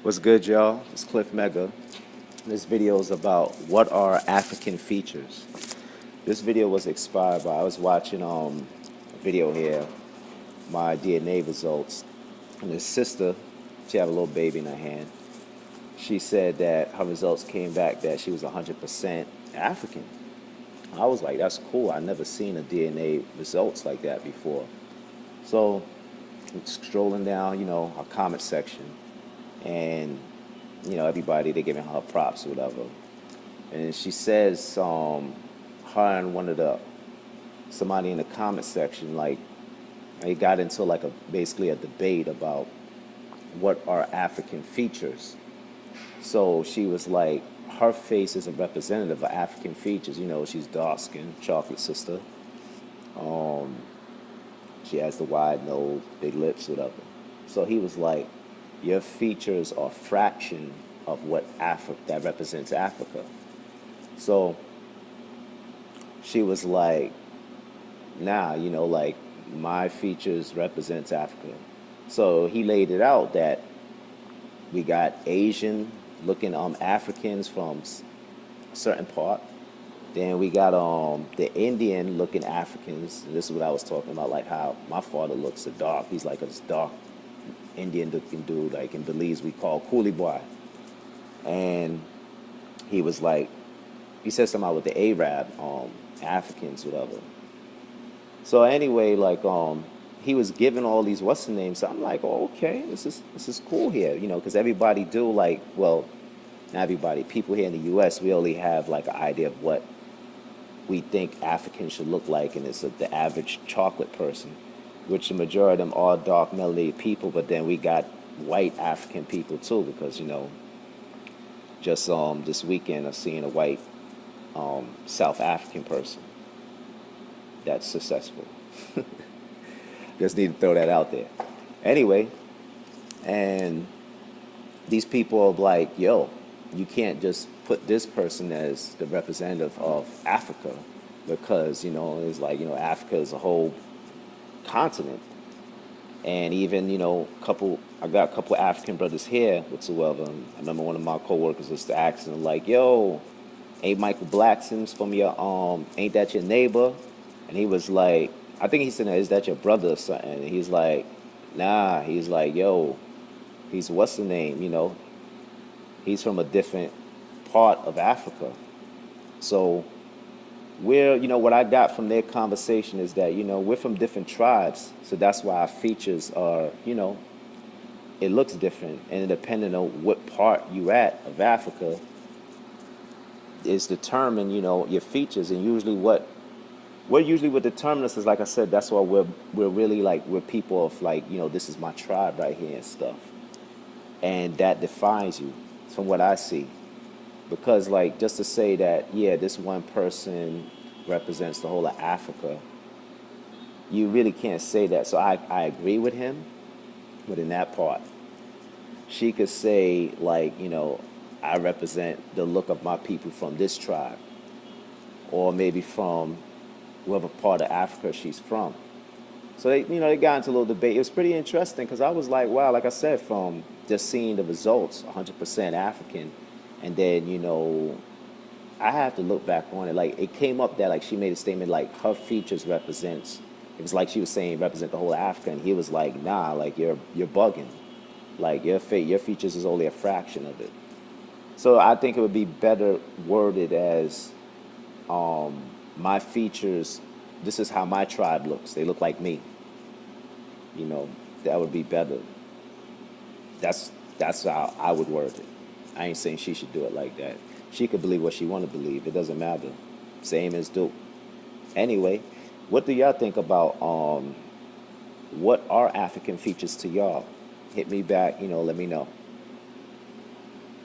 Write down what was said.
What's good, y'all? It's Cliff Mega. This video is about what are African features. This video was inspired by I was watching a video here, my DNA results, and his sister, she had a little baby in her hand. She said that her results came back that she was 100% African. I was like, that's cool. I never seen a DNA results like that before. So, strolling down, our comment section, and everybody they giving her props or whatever. And she says, her and one of the somebody in the comment section, like they got into like a basically a debate about what are African features. So she was like, her face is a representative of African features. She's dark skinned, chocolate sister. She has the wide nose, big lips, whatever. So he was like, your features are a fraction of what Africa that represents Africa. So she was like, nah, like my features represents Africa. So he laid it out that we got Asian looking Africans from a certain part. Then we got the Indian looking Africans. And this is what I was talking about, like how my father looks a dark. He's like a dark Indian looking dude, like in Belize we call Coolie Boy. And he was like, he said something about with the Arab, Africans, whatever. So anyway, like he was giving all these what's the name. So I'm like, oh, okay, this is cool here, because everybody do like, well, not everybody, people here in the U.S. we only have like an idea of what we think Africans should look like, and it's the average chocolate person, which the majority of them are dark melanated people. But then we got white African people too, because just this weekend I seen a white South African person that's successful. Just need to throw that out there. Anyway, and these people are like, yo, you can't just put this person as the representative of Africa because, it's like, Africa is a whole continent. And even, I got a couple African brothers here whatsoever. I remember one of my coworkers was asking him, like, yo, ain't Michael Blackson's from your, ain't that your neighbor? And he was like, I think he said, is that your brother or something? And he's like, nah. He's like, yo, he's what's the name, he's from a different part of Africa. So what I got from their conversation is that, we're from different tribes. So that's why our features are, it looks different. And depending on what part you at of Africa is determine, your features. And usually what determines us is, like I said, that's why we're really like, we're people of like, this is my tribe right here and stuff. And that defines you from what I see. Because like just to say that, yeah, this one person represents the whole of Africa, you really can't say that. So I agree with him, but in that part, she could say like, I represent the look of my people from this tribe, or maybe from whatever part of Africa she's from. So they got into a little debate. It was pretty interesting because I was like, wow, like I said, from just seeing the results, 100% African, and then I have to look back on it. Like it came up that like she made a statement like her features represents. It was like she was saying represent the whole of Africa, and he was like, nah, like you're bugging. Like your features is only a fraction of it. So I think it would be better worded as my features. This is how my tribe looks. They look like me. You know, that would be better. That's how I would word it. I ain't saying she should do it like that. She could believe what she want to believe. It doesn't matter. Same as do. Anyway, what do y'all think about what are African features to y'all? Hit me back. Let me know.